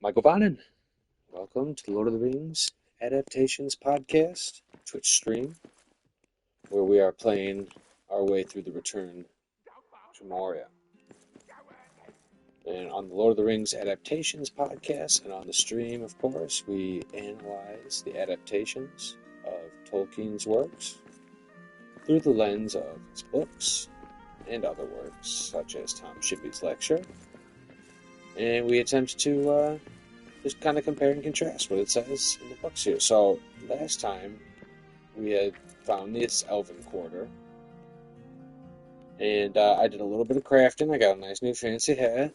Michael Bonin. Welcome to the Lord of the Rings Adaptations Podcast Twitch stream, where we are playing our way through the return to Moria. And on the Lord of the Rings Adaptations Podcast and on the stream, of course, we analyze the adaptations of Tolkien's works through the lens of his books and other works, such as Tom Shippey's lecture. And we attempt to just kind of compare and contrast what it says in the books here. So last time we had found this Elven quarter, and I did a little bit of crafting. I got a nice new fancy hat,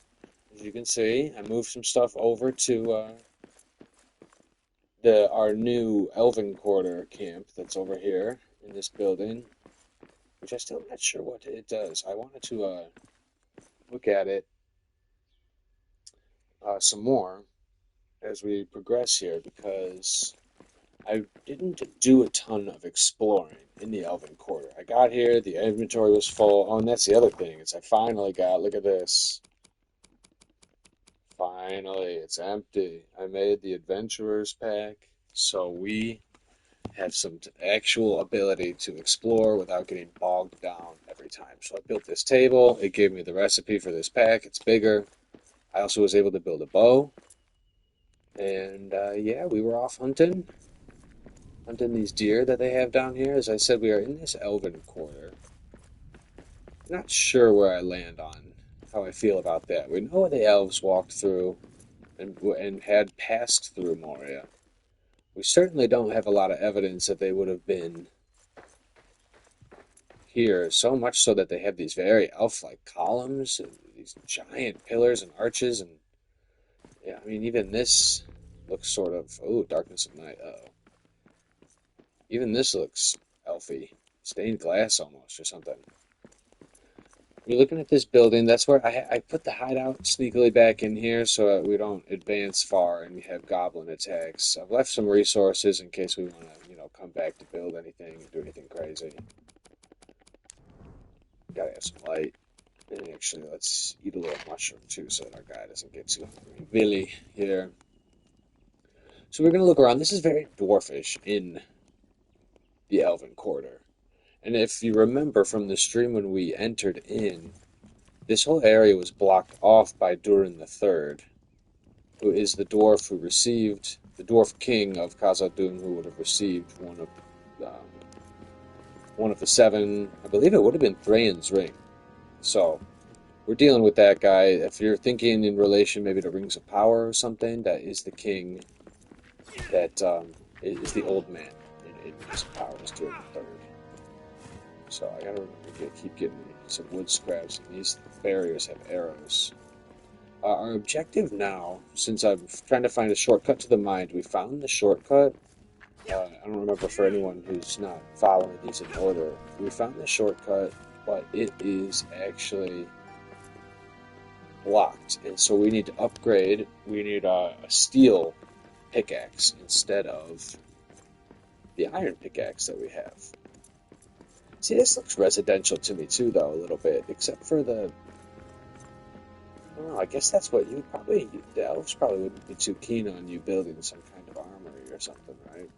as you can see. I moved some stuff over to our new Elven quarter camp that's over here in this building, which I'm still not sure what it does. I wanted to look at it some more as we progress here, because I didn't do a ton of exploring in the Elven Quarter. I got here, the inventory was full. Oh, and that's the other thing, is I finally got, look at this. Finally, it's empty. I made the Adventurer's Pack, so we have some actual ability to explore without getting bogged down every time. So I built this table. It gave me the recipe for this pack. It's bigger. I also was able to build a bow. And yeah, we were off hunting these deer that they have down here. As I said, we are in this Elven Quarter. Not sure where I land on how I feel about that. We know the elves walked through and had passed through Moria. We certainly don't have a lot of evidence that they would have been here, so much so that they have these very elf-like columns and these giant pillars and arches. And yeah, I mean, even this looks sort of, oh, darkness of night. Uh-oh. Even this looks elfy. Stained glass almost, or something. We're looking at this building. That's where I put the hideout sneakily back in here so that we don't advance far and we have goblin attacks. I've left some resources in case we want to, come back to build anything and do anything crazy. Gotta have some light. And actually, let's eat a little mushroom too so that our guy doesn't get too hungry. Billy here. So we're going to look around. This is very dwarfish in the Elven Quarter. And if you remember from the stream when we entered in, this whole area was blocked off by Durin III, who is the dwarf king of Khazad-dûm, who would have received one of the seven, I believe it would have been Thrain's ring. So we're dealing with that guy. If you're thinking in relation maybe to Rings of Power or something, that is the king that is the old man in Rings of Power, is Durin III. So I gotta remember to keep getting some wood scraps, and these barriers have arrows. Our objective now, since I'm trying to find a shortcut to the mind, we found the shortcut. I don't remember, for anyone who's not following these in order. We found the shortcut, but it is actually blocked, and so we need to upgrade. We need a steel pickaxe instead of the iron pickaxe that we have. See, this looks residential to me too, though, a little bit, except for the... I don't know, I guess that's what the elves probably wouldn't be too keen on you building some kind of armory or something, right?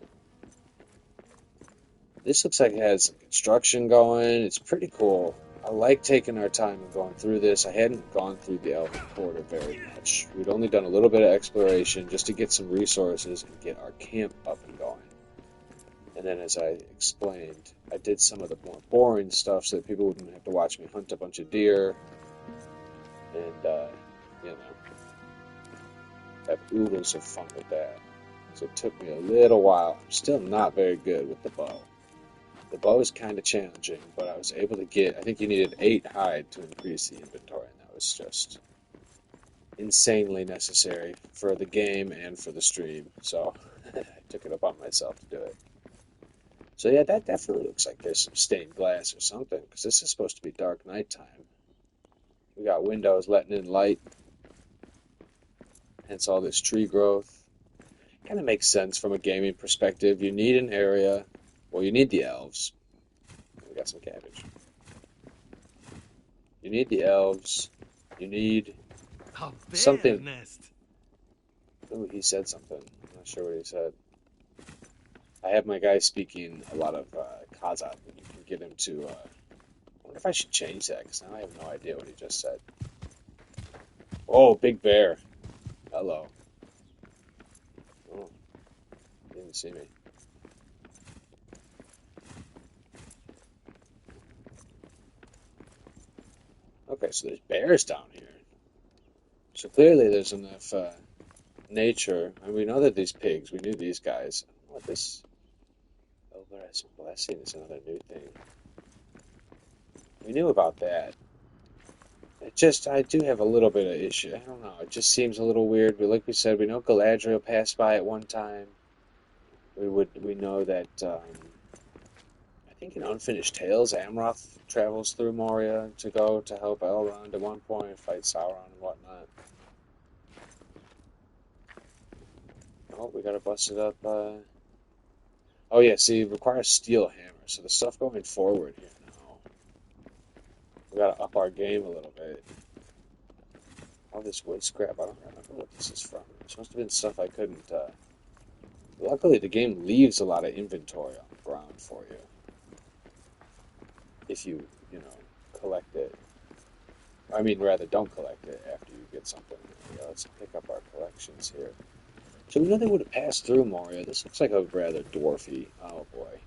This looks like it has some construction going. It's pretty cool. I like taking our time and going through this. I hadn't gone through the Elven Quarter very much. We'd only done a little bit of exploration just to get some resources and get our camp up and going. And then, as I explained, I did some of the more boring stuff so that people wouldn't have to watch me hunt a bunch of deer and, have oodles of fun with that. So it took me a little while. I'm still not very good with the bow. The bow is kind of challenging, but I was able to get, I think you needed 8 hide to increase the inventory, and that was just insanely necessary for the game and for the stream. So I took it upon myself to do it. So yeah, that definitely looks like there's some stained glass or something, because this is supposed to be dark nighttime. We got windows letting in light, hence all this tree growth. Kind of makes sense from a gaming perspective. You need an area, well, you need the elves. We got some cabbage. You need the elves. You need A bear something. nest. Oh, he said something. I'm not sure what he said. I have my guy speaking a lot of Kazakh, and you can get him to. I wonder if I should change that because now I have no idea what he just said. Oh, big bear. Hello. Oh, he didn't see me. Okay, so there's bears down here. So clearly there's enough nature. And we know that these pigs, we knew these guys. What this Elver's blessing is another new thing. We knew about that. I do have a little bit of issue. I don't know. It just seems a little weird. But like we said, we know Galadriel passed by at one time. We know that I think in Unfinished Tales, Amroth travels through Moria to go to help Elrond at one point, fight Sauron and whatnot. Oh, we gotta bust it up. Oh yeah, see, it requires steel hammer. So the stuff going forward here now, we gotta up our game a little bit. All this wood scrap, I don't remember what this is from. This must have been stuff I couldn't. Luckily, the game leaves a lot of inventory on the ground for you if you collect it. I mean, rather, don't collect it after you get something. Yeah, let's pick up our collections here. So we know they would have passed through Moria. This looks like a rather dwarfy. Oh boy,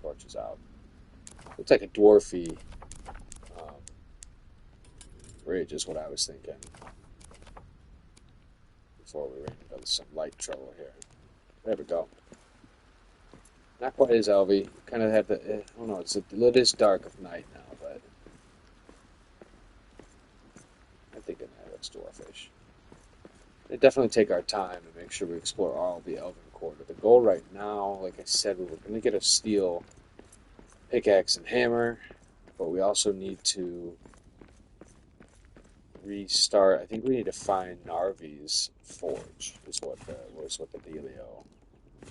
torch is out. Looks like a dwarfy um, bridge is what I was thinking before we ran into some light trouble here. There we go. Not quite as Elvy. Kind of have the. I don't know. It is dark of night now, but I'm thinking that looks dwarfish. We definitely take our time and make sure we explore all the Elven Quarter. The goal right now, like I said, we were going to get a steel pickaxe and hammer, but we also need to restart. I think we need to find Narvi's forge. Was what the dealio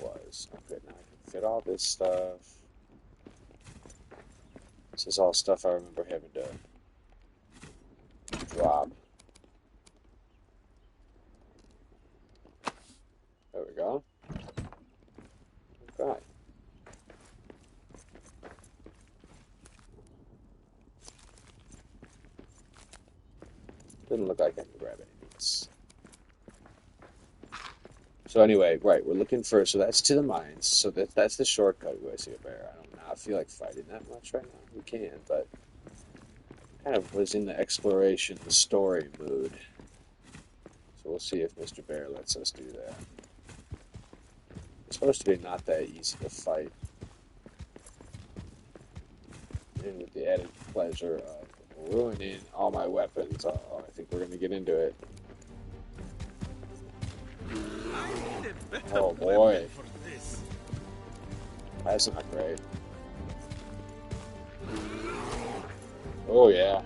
was. Okay, now I can fit all this stuff. This is all stuff I remember having to drop. There we go. Okay. Didn't look like I can grab any of these. So anyway, right, we're looking for, so that's to the mines. So that's the shortcut. We see a bear. I don't not feel like fighting that much right now. We can, but kind of was in the exploration, the story mood. So we'll see if Mr. Bear lets us do that. It's supposed to be not that easy to fight. And with the added pleasure of ruining all my weapons, I think we're going to get into it. Oh boy. That's not great. Oh yeah.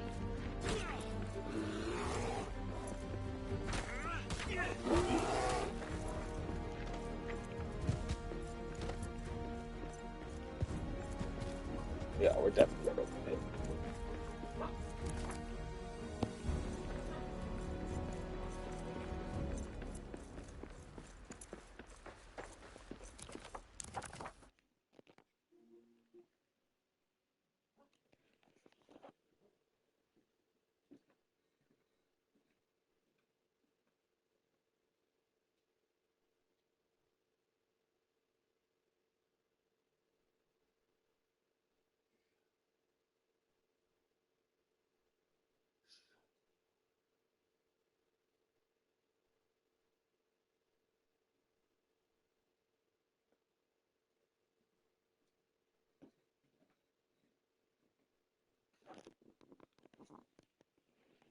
Yeah, we're definitely going to it.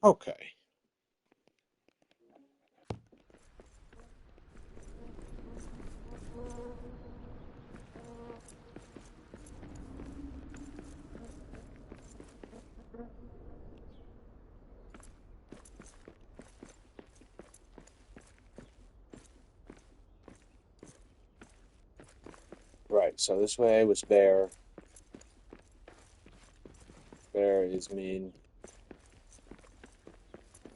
Okay. Right, so this way was bear. Bear is mean.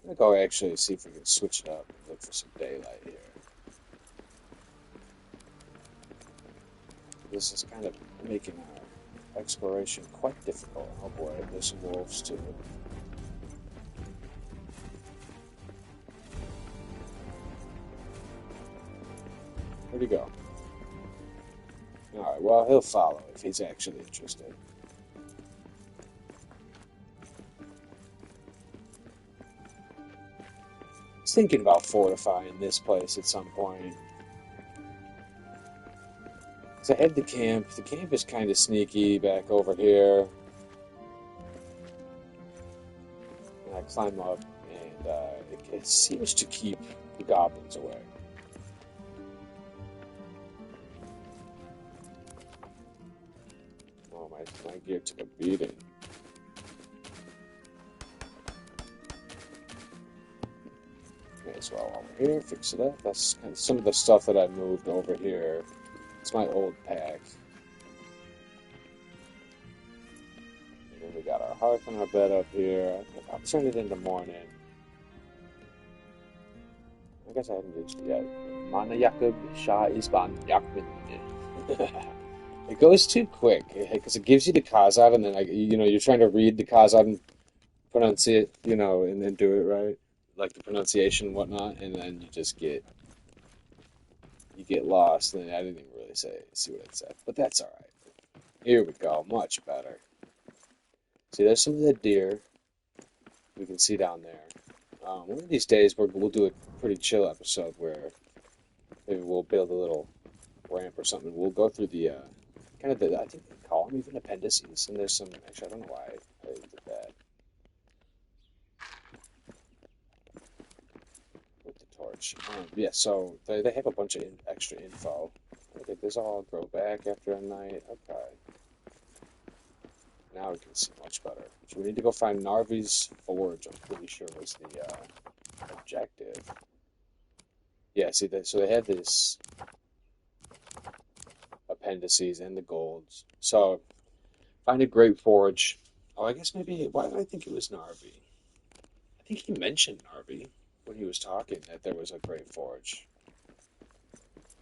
I'm gonna go actually see if we can switch it up and look for some daylight here. This is kind of making our exploration quite difficult. Oh boy, there's some wolves too. Where'd he go? Alright, well, he'll follow if he's actually interested. I was thinking about fortifying this place at some point. Because I had the camp. The camp is kind of sneaky back over here. And I climb up, and it seems to keep the goblins away. Oh, my gear took a beating. May as well over here, fix it up. That's kind of some of the stuff that I moved over here. It's my old pack. And then we got our hearth and our bed up here. I'll turn it into morning. I guess I haven't reached it yet. Mana Yakub Shah Isban Yakmin. It goes too quick because it gives you the Khazad, and then you're trying to read the Khazad and pronounce it, and then do it right, like the pronunciation and whatnot, and then you get lost. And I didn't even really see what it said, but that's all right. Here we go, much better. See, there's some of the deer we can see down there. One of these days we'll do a pretty chill episode where maybe we'll build a little ramp or something. We'll go through the I think they call them even appendices, and there's some. Actually, I don't know why I did that with the torch. Yeah, so they have a bunch of extra info. Okay, this all grow back after a night. Okay. Now we can see much better. So we need to go find Narvi's Forge. I'm pretty sure was the objective. Yeah, see, so they had this appendices and the golds. So find a great forge. Oh, I guess maybe. Why did I think it was Narvi? I think he mentioned Narvi when he was talking that there was a great forge.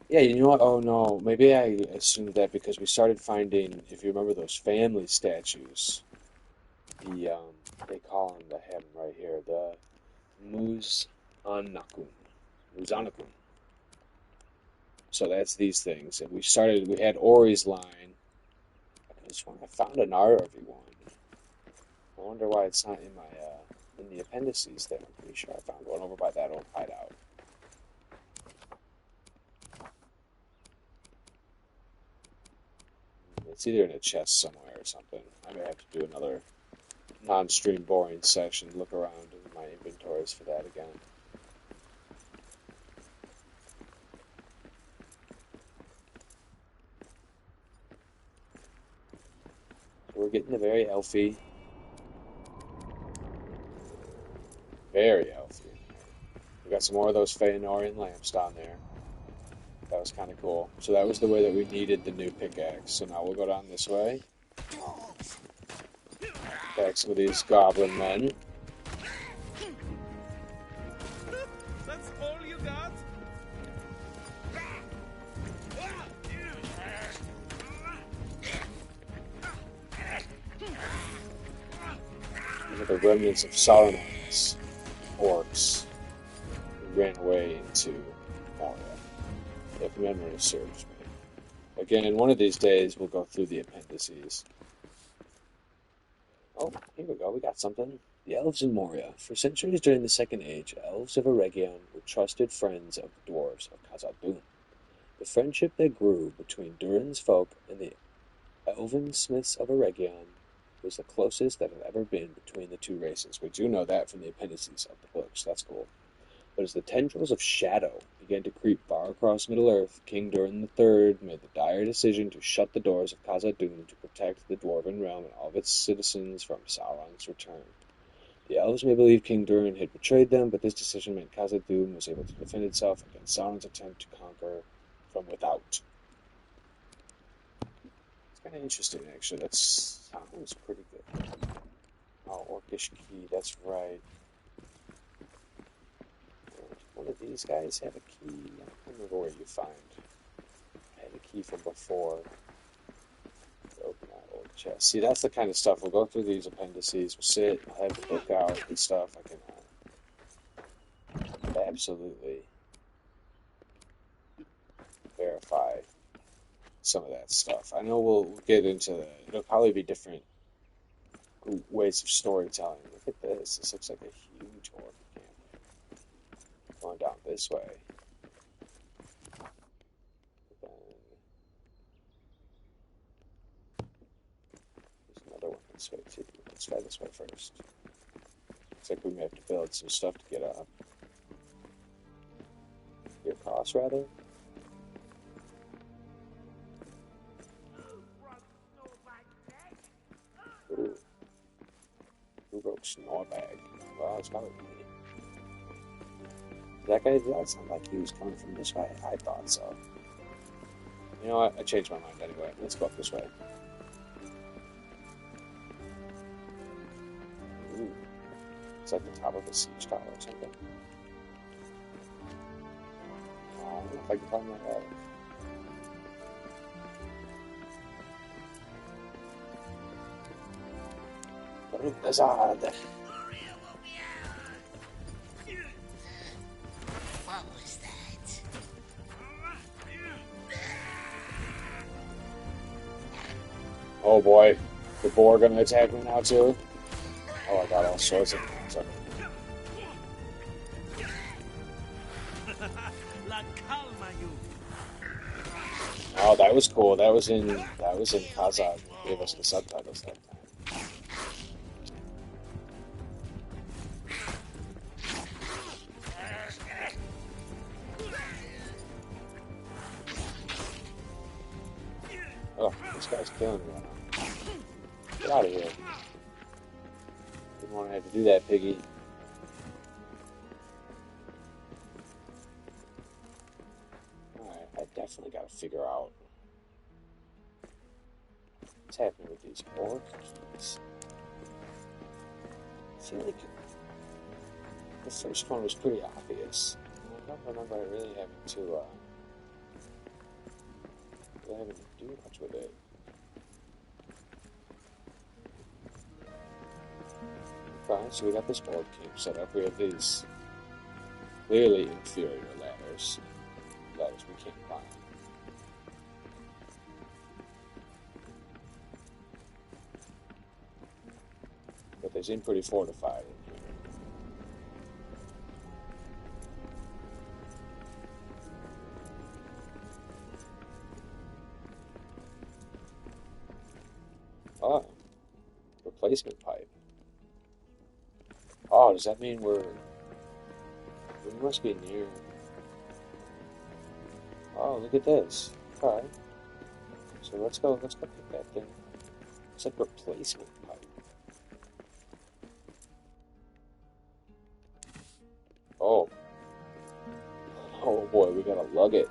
Yeah, you know what? Oh no, maybe I assumed that because we started finding, if you remember those family statues, they call him right here, the Muzanakun. So that's these things, and we had Ori's line. I found an Narvi one. I wonder why it's not in my in the appendices there. I'm pretty sure I found one over by that old hideout. It's either in a chest somewhere or something. I may have to do another non-stream boring session. Look around in my inventories for that again. So we're getting the very elfy. Very elfy. We got some more of those Feanorian lamps down there. That was kind of cool. So that was the way that we needed the new pickaxe. So now we'll go down this way. Attack some of these goblin men. That's all you got? These are the remnants of Saruman's orcs who ran away into Moria, if memory serves me. Again, one of these days we'll go through the appendices. Oh, here we go, we got something. The elves in Moria. For centuries during the Second Age, elves of Eregion were trusted friends of the dwarves of Khazad-dûm. The friendship that grew between Durin's folk and the elven smiths of Eregion was the closest that had ever been between the two races. We do know that from the appendices of the books. That's cool. But as the tendrils of shadow began to creep far across Middle-earth, King Durin III made the dire decision to shut the doors of Khazad-dûm to protect the Dwarven realm and all of its citizens from Sauron's return. The elves may believe King Durin had betrayed them, but this decision meant Khazad-dûm was able to defend itself against Sauron's attempt to conquer from without. It's kind of interesting, actually. That sounds pretty good. Oh, Orcish key, that's right. One of these guys have a key. I don't remember where you find. I had a key from before. chest. See, that's the kind of stuff. We'll go through these appendices. We'll sit, I'll have the book out and stuff. I can absolutely verify some of that stuff. I know we'll get into that. It'll probably be different ways of storytelling. Look at this. This looks like a huge orc camp. Going down this way. Then there's another one this way too. Let's try this way first. Looks like we may have to build some stuff to get up. Get across, rather. Ooh. Who broke Snorbag? Well, it's probably me. That guy, did that sound like he was coming from this way? I thought so. You know what? I changed my mind anyway. Let's go up this way. Ooh. It's like the top of a siege tower or something. I don't know if I can climb that up. Blizzard! Moria will be out. What was that? Oh boy, the boar gonna attack me now too? Oh, I got all sorts of things. Okay. La calma you. Oh, that was cool. That was in Kazakh. Gave us the subtitles that time. Oh, this guy's killing me right now. Get out of here. Didn't want to have to do that, piggy. Alright, I definitely got to figure out what's happening with these orc keys. I feel like the first one was pretty obvious. I don't remember really having to do much with it. Okay, so we got this orc camp set up. We have these clearly inferior ladders. Ladders we can't climb. But they seem pretty fortified in here. Oh, replacement pipe. Oh, does that mean we must be near? Oh, look at this. Okay. So let's go pick that thing. It's like replacement pipe. Oh. Oh boy, we gotta lug it.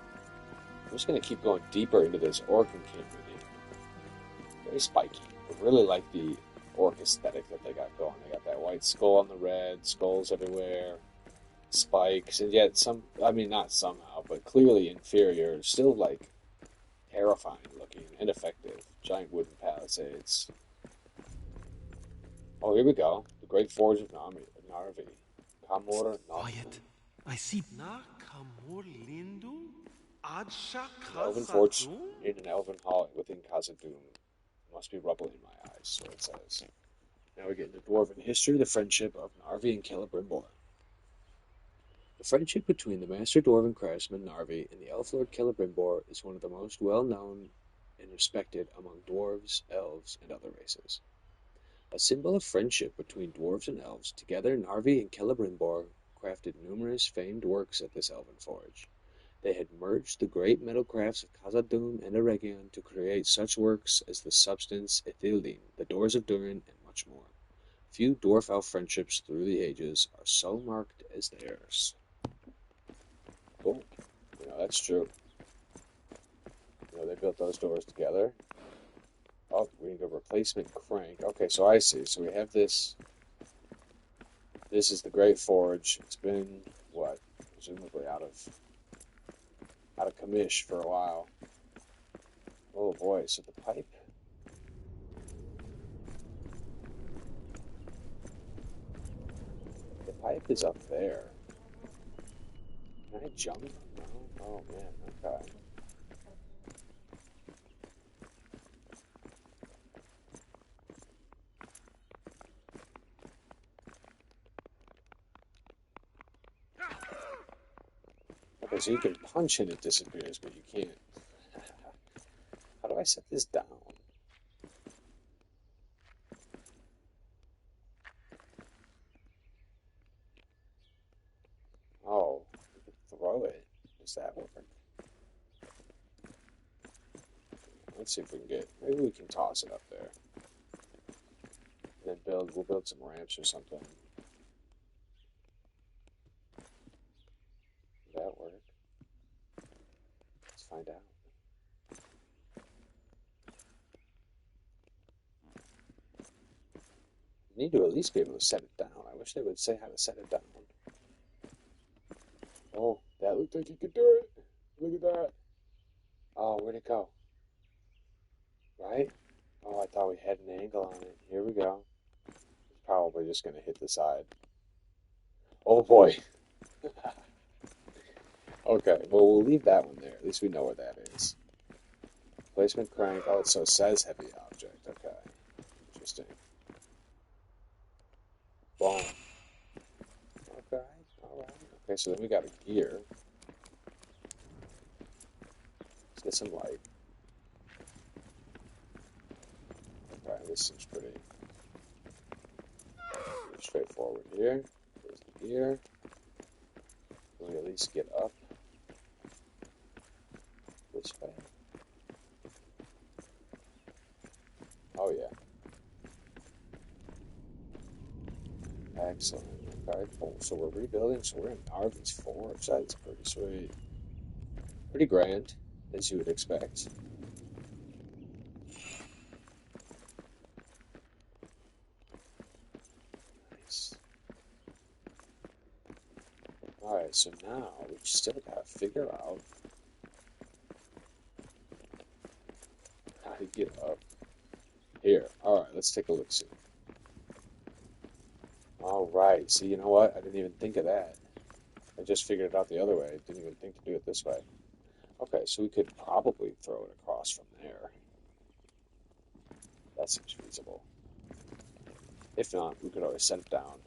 I'm just gonna keep going deeper into this orc encampment. Very spiky. I really like the orc aesthetic that they got going. They got that white skull on the red, skulls everywhere, spikes, and yet not somehow, but clearly inferior, still like terrifying looking and effective. Giant wooden palisades. Oh, here we go. The Great Forge of Narvi. Kamor Narvi. Quiet. I see. Na kamor lindu? Adsha Elven Forge Khazad-dûm? in an elven hall within Khazad-dûm. Must be rubble in my eyes, so it says. Now we get into dwarven history, the friendship of Narvi and Celebrimbor. The friendship between the master dwarven craftsman Narvi and the elf lord Celebrimbor is one of the most well-known and respected among dwarves, elves, and other races. A symbol of friendship between dwarves and elves, together Narvi and Celebrimbor crafted numerous famed works at this elven forge. They had merged the great metal crafts of Khazad-dûm and Eregion to create such works as the Substance Ithildin, the Doors of Durin, and much more. Few dwarf-elf friendships through the ages are so marked as theirs. Cool. That's true. They built those doors together. Oh, we need a replacement crank. Okay, so I see. So we have this. This is the Great Forge. It's been, what, presumably out of commish for a while. Oh boy, so the pipe. pipe is up there. Can I jump? No? Oh man, okay. Okay, so you can punch and it disappears, but you can't. How do I set this down? Oh, you can throw it. Does that work? Let's see if we can get. Maybe we can toss it up there. And then we'll build some ramps or something. Does that work? Let's find out. You need to at least be able to set it down. I wish they would say how to set it down. Oh, that looked like you could do it. Look at that. Oh, where'd it go? Right? Oh, I thought we had an angle on it. Here we go. It's probably just going to hit the side. Oh boy. Okay, well, we'll leave that one there. At least we know where that is. Placement crank. Oh, so it says heavy object. Okay. Interesting. Boom. Okay. Alright. Okay, so then we got a gear. Let's get some light. Okay, this seems pretty straightforward here. There's the gear. Can we at least get up this way? Oh, yeah. Excellent. Okay, cool. So we're rebuilding. So we're in Arvin's Forge. That's pretty sweet. Pretty grand, as you would expect. Nice. Alright, so now we still gotta figure out how to get up here. Alright, let's take a look see. Alright, see, you know what? I didn't even think of that. I just figured it out the other way. I didn't even think to do it this way. Okay, so we could probably throw it across from there. That seems feasible. If not, we could always set it down.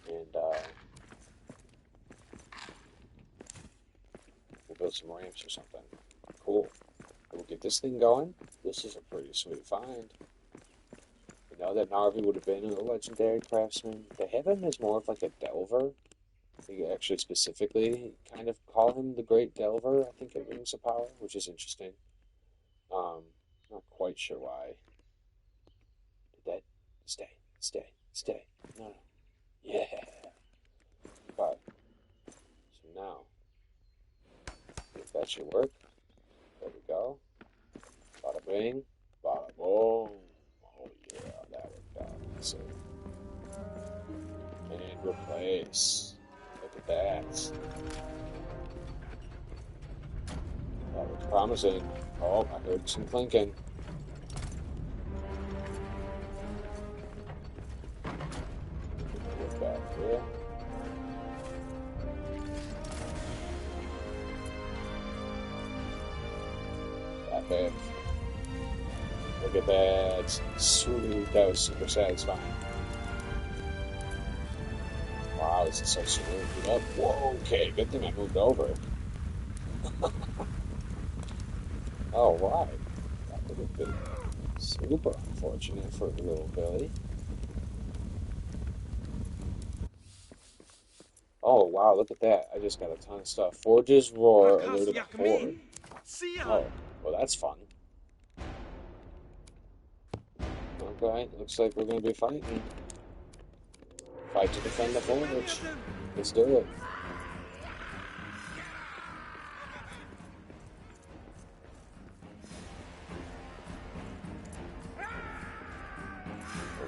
And we'll build some ramps or something. Cool. We'll get this thing going. This is a pretty sweet find. You know that Narvi would have been a legendary craftsman. They have him as more of like a delver. They actually specifically kind of call him the Great Delver, I think, in Rings of Power, which is interesting. Not quite sure why. Did that stay? No. Yeah. Okay. So now, if that should work, there we go. Bada bing, bada boom. Oh yeah, that worked out. So, and replace. Look at that. That looks promising. Oh, I heard some clinking. Look back here. Epic. Look at that. Sweet. That was super satisfying. Wow, this is so smooth. Up. Whoa, okay. Good thing I moved over. Oh, right. That would have been super unfortunate for little Billy. Oh, wow, look at that. I just got a ton of stuff. Forge's Roar alerted a horde. Oh, well, that's fun. Okay, looks like we're going to be fighting. Fight to defend the forge. Let's do it.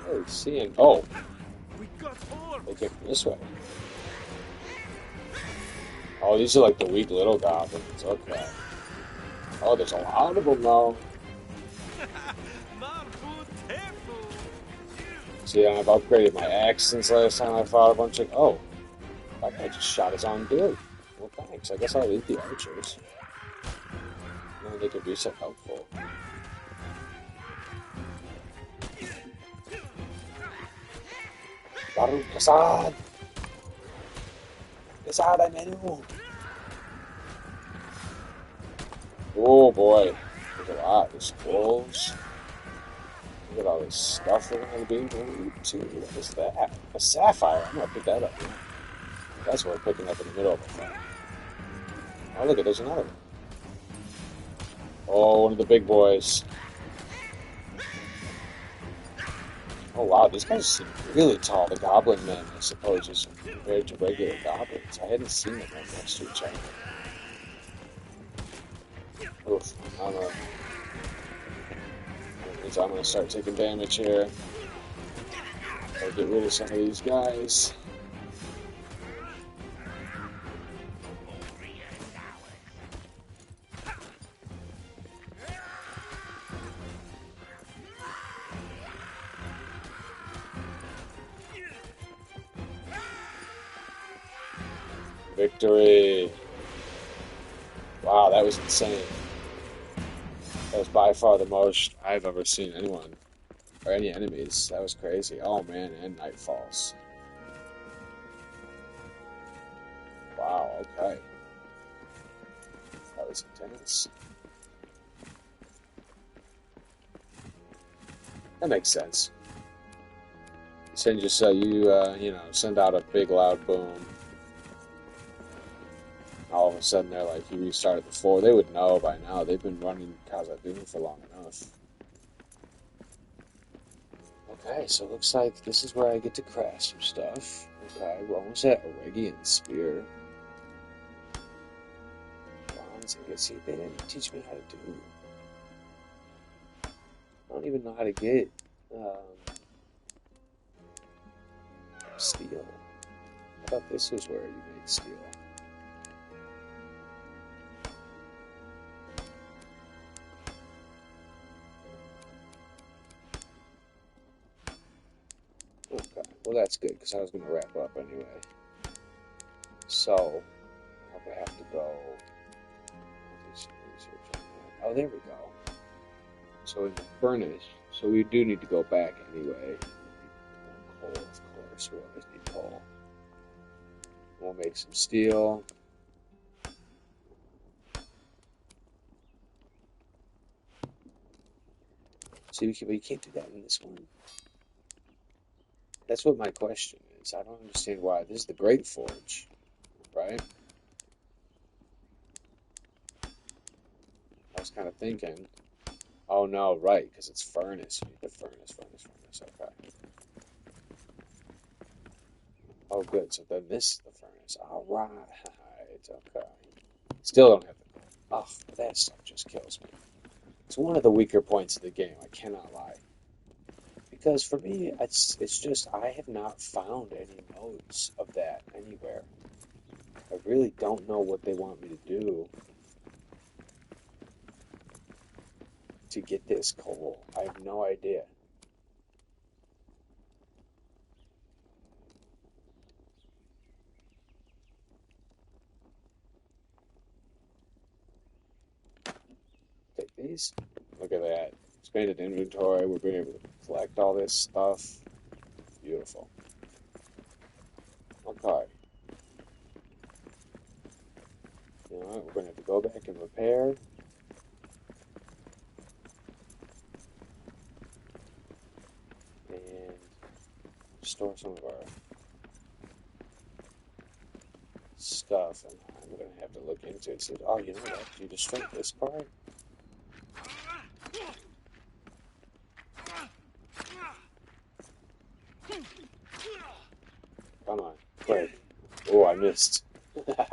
Oh, seeing. Oh, they came from this way. Oh, these are like the weak little goblins. Okay. Oh, there's a lot of them though. See, I've upgraded my axe since last time I fought a bunch of. Oh, that guy just shot his own dude. Well, thanks. I guess I'll eat the archers. No, they could be so helpful. Baruch Kasad! Kasad, I menu! Oh boy, there's a lot. There's wolves. Look at all this stuff we're going to be able to. What is that? A sapphire. I'm going to pick that up. That's what we're picking up in the middle of the fight. Oh, look, there's another one. Oh, one of the big boys. Oh, wow, these guys seem really tall. The goblin men, I suppose, is compared to regular goblins. I hadn't seen them right next to each other. Oof, I'm gonna start taking damage here. Gotta get rid of some of these guys. Victory! Wow, that was insane. That was by far the most I've ever seen anyone, or any enemies. That was crazy. Oh man, and night falls. Wow, okay. That was intense. That makes sense. Send out a big loud boom. All of a sudden they're like, you restarted the floor. They would know by now. They've been running Khazad-dûm for long enough. Okay, so it looks like this is where I get to craft some stuff. Okay, we're almost at Oregian Spear. Bronze ingot. See, they didn't teach me how to do. I don't even know how to get steel. I thought this was where you made steel. Okay, well that's good because I was going to wrap up anyway. So, I'll probably have to go. I'll do some research on that. Oh, there we go. So in the furnace, so we do need to go back anyway. Coal, of course, we always need coal. We'll make some steel. So you can't do that in this one. That's what my question is. I don't understand why. This is the Great Forge, right? I was kind of thinking, oh no, right, because it's furnace. You need the furnace. Okay. Oh, good. So then this is the furnace. All right. Okay. Still don't have the. Oh, that stuff just kills me. It's one of the weaker points of the game. I cannot lie. Because for me, it's just I have not found any modes of that anywhere. I really don't know what they want me to do to get this coal. I have no idea. Take these. Look at that. Expanded inventory. We're being able to collect all this stuff. Beautiful. Okay. You know what? We're going to have to go back and repair. And store some of our stuff. And I'm going to have to look into it. Oh, you know what? You destroyed this part? Come on, quick. Oh, I missed. Huh.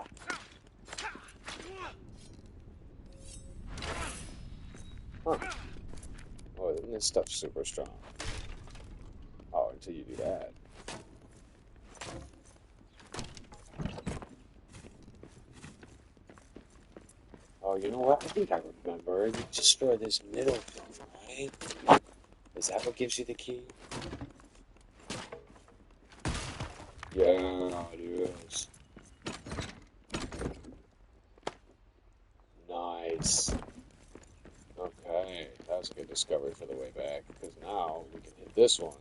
Oh, isn't this stuff super strong? Oh, until you do that. Oh, you know what? I think I remember. You destroy this middle thing, right? Is that what gives you the key? discovery for the way back, because now we can hit this one.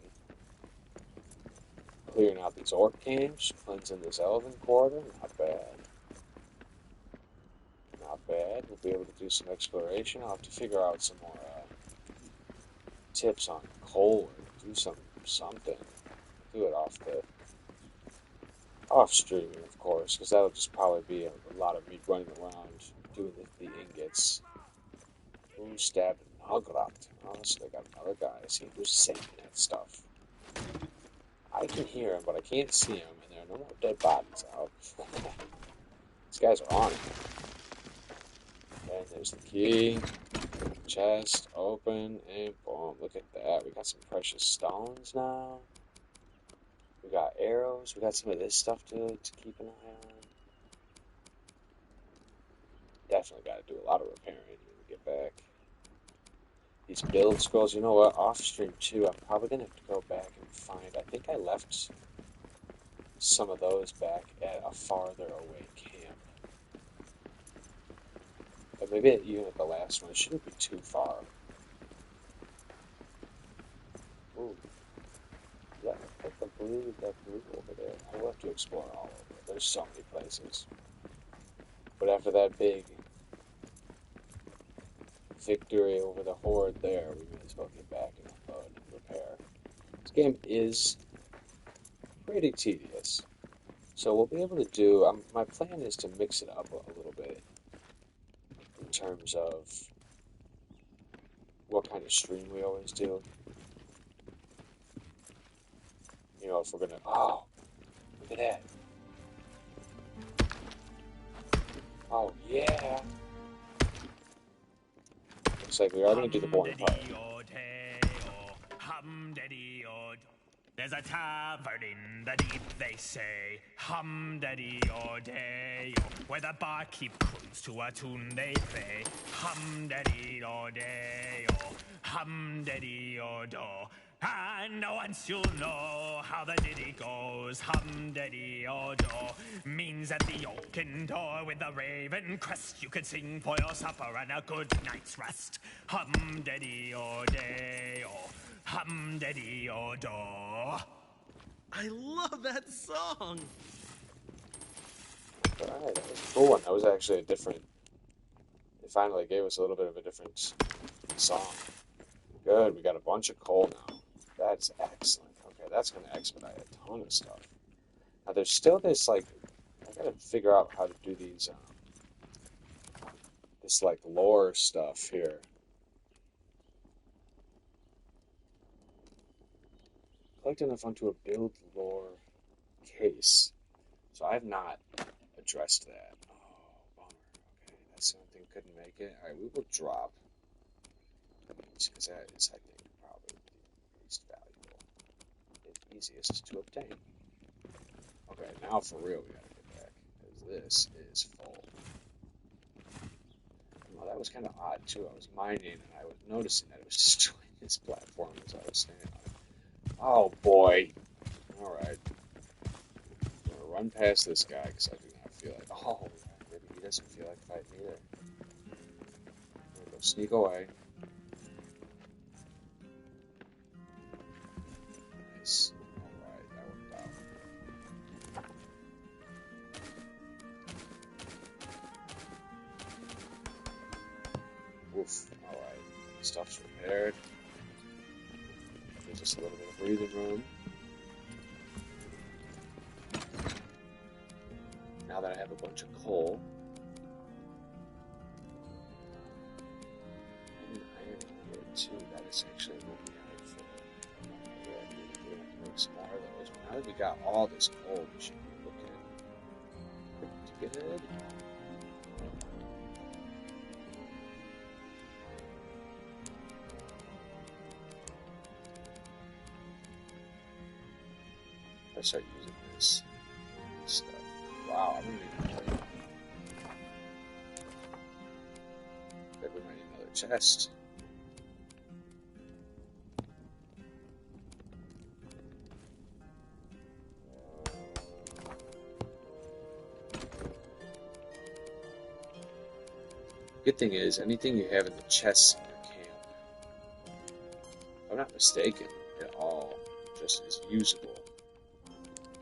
Clearing out these orc camps, cleansing this elven quarter, not bad. Not bad. We'll be able to do some exploration. I'll have to figure out some more tips on coal or do something. Do it off streaming, of course, because that'll just probably be a lot of me running around doing the ingots. Who stabbed Nograt? Oh, so they got another guy. See who's saying that stuff. I can hear him, but I can't see him, and there are no more dead bodies out. These guys are on it. And there's the key. Chest open, and boom. Look at that. We got some precious stones now. We got arrows. We got some of this stuff to keep an eye on. Definitely got to do a lot of repairing when we get back. These build scrolls, you know what? Off stream too, I'm probably going to have to go back and find. I think I left some of those back at a farther away camp. But maybe even at the last one, it shouldn't be too far. Ooh. Yeah, I believe that blue over there. I will have to explore all over it. There's so many places. But after that big victory over the horde there, we may as well get back and upload and repair. This game is pretty tedious. So we'll be able to do, my plan is to mix it up a little bit in terms of what kind of stream we always do. You know, if we're gonna, oh, look at that. Oh, yeah. Looks like we are gonna do the boring part. There's a tavern in the deep, they say, hum-daddy-o-day-o, where the barkeep croons to a tune they play, hum-daddy-o-day-o, hum-daddy-o-do. And once you'll know how the ditty goes, hum-daddy-o-do, means at the oaken door with a raven crest, you could sing for your supper and a good night's rest, hum-daddy-o-day-o. Hum-daddy-o-do. I love that song. Alright, that was a cool one. That was actually a different, it finally gave us a little bit of a different song. Good, we got a bunch of coal now. That's excellent. Okay, that's going to expedite a ton of stuff. Now there's still this, like, I got to figure out how to do these, this, like, lore stuff here. Collect enough onto a build lore case. So I have not addressed that. Oh, bummer. Okay, that's the only thing couldn't make it. Alright, we will drop these, because that is, I think, probably the least valuable and easiest to obtain. Okay, now for real we gotta get back, because this is full. Well, that was kind of odd, too. I was mining, and I was noticing that it was destroying this platform as I was standing on it. Oh boy. Alright. I'm gonna run past this guy because I do not feel like. Oh, maybe he doesn't feel like fighting either. I'm gonna go sneak away. Nice. Alright, that worked out. Oof. Alright. Stuff's repaired. Gives us a little bit of breathing room. Now that I have a bunch of coal, and iron here too, that is actually looking out for. We're going to make some more of those. But now that we got all this coal, we should be looking pretty good. I start using this stuff. Wow, I'm gonna need more. Maybe we might need another chest. Good thing is, anything you have in the chests in your camp mistaken. It all just is usable.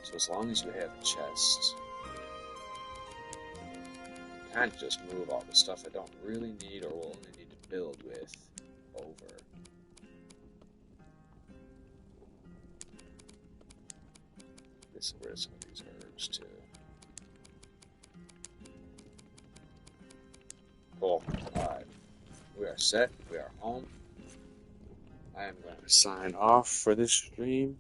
So as long as you have a chest, you kind of just move all the stuff I don't really need or will only need to build with over. Let's get rid of some of these herbs too. Cool. Alright. We are set. We are home. I am going to sign off for this stream.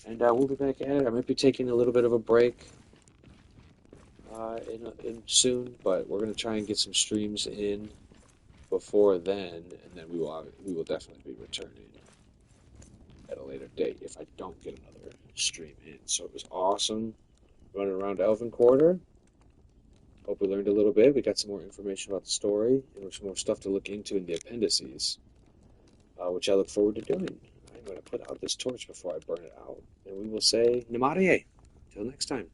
And we'll be back at it. I might be taking a little bit of a break in soon, but we're going to try and get some streams in before then, and then we will definitely be returning at a later date if I don't get another stream in. So it was awesome running around Elven Quarter. Hope we learned a little bit. We got some more information about the story and some more stuff to look into in the appendices, which I look forward to doing. I'm going to put out this torch before I burn it out, and we will say Namarie. Till next time.